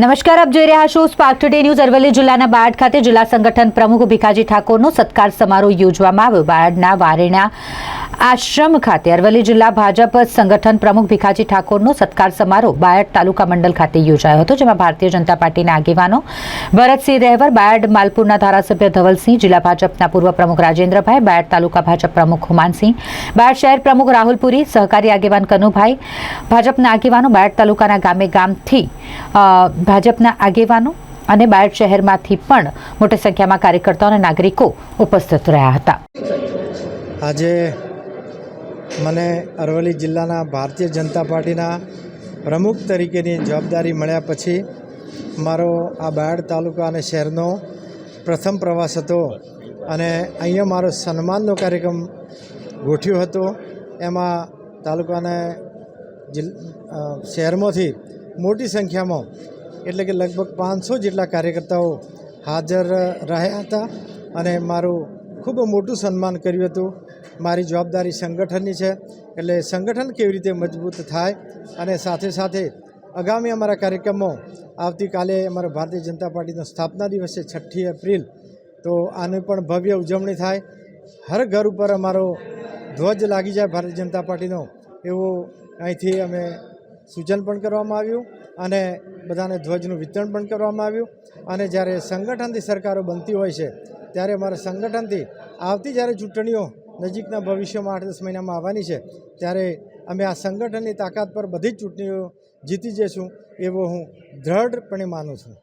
નમસ્કાર, આપ જોઈ રહ્યા છો સ્પાર્ક ટુડે ન્યૂઝ। અરવલ્લી જિલ્લાના બાયડ ખાતે જિલ્લા સંગઠન પ્રમુખ ભીખાજી ઠાકોરનો સત્કાર સમારોહ યોજવામાં આવ્યો। બાયડના વારેણા આશ્રમ ખાતે અરવલ્લી જિલ્લા ભાજપ સંગઠન પ્રમુખ ભીખાજી ઠાકોરનો સત્કાર સમારોહ બાયડ તાલુકા મંડળ ખાતે યોજાયો હતો, જેમાં ભારતીય જનતા પાર્ટીના આગેવાનો ભરતસિંહ રહેવર, બાયડ માલપુરના ધારાસભ્ય ધવલસિંહ, જિલ્લા ભાજપના પૂર્વ પ્રમુખ રાજેન્દ્રભાઈ, બાયડ તાલુકા ભાજપ પ્રમુખ હુમાનસિંહ, બાયડ શહેર પ્રમુખ રાહુલપુરી, સહકારી આગેવાન કનુભાઈ, ભાજપના આગેવાનો, બાયડ તાલુકાના ગામે ગામથી ભાજપના આગેવાનો અને બાયડ શહેરમાંથી પણ મોટી સંખ્યામાં કાર્યકર્તાઓ અને નાગરિકો ઉપસ્થિત રહ્યા હતા। આજે મને અરવલ્લી જિલ્લાના ભારતીય જનતા પાર્ટીના પ્રમુખ તરીકેની જવાબદારી મળ્યા પછી મારો આ બાયડ તાલુકા અને શહેરનો પ્રથમ પ્રવાસ હતો અને અહીંયા મારો સન્માનનો કાર્યક્રમ ગોઠવ્યો હતો। એમાં તાલુકાના શહેરમાંથી મોટી સંખ્યામાં એટલે કે લગભગ 500 જેટલા કાર્યકર્તાઓ હાજર રહ્યા હતા અને મારું ખૂબ મોટું સન્માન કર્યું હતું। મારી જવાબદારી સંગઠનની છે, એટલે સંગઠન કેવી રીતે મજબૂત થાય અને સાથે સાથે આગામી અમારા કાર્યક્રમો આવતીકાલે અમારા ભારતીય જનતા પાર્ટીનો સ્થાપના દિવસ છે 6 એપ્રિલ, તો આની પણ ભવ્ય ઉજવણી થાય। હર ઘર ઉપર અમારો ધ્વજ લાગી જાય ભારતીય જનતા પાર્ટીનો, એવું અહીંથી અમે સૂચન પણ કરવામાં આવ્યું અને બધાને ધ્વજનું વિતરણ પણ કરવામાં આવ્યું। અને જ્યારે સંગઠનથી સરકારો બનતી હોય છે ત્યારે અમારા સંગઠનથી આવતી જ્યારે ચૂંટણીઓ નજીકના ભવિષ્યમાં 8-10 મહિનામાં આવવાની છે ત્યારે અમે આ સંગઠનની તાકાત પર બધી જ ચૂંટણીઓ જીતી જઈશું એવો હું દ્રઢપણે માનું છું।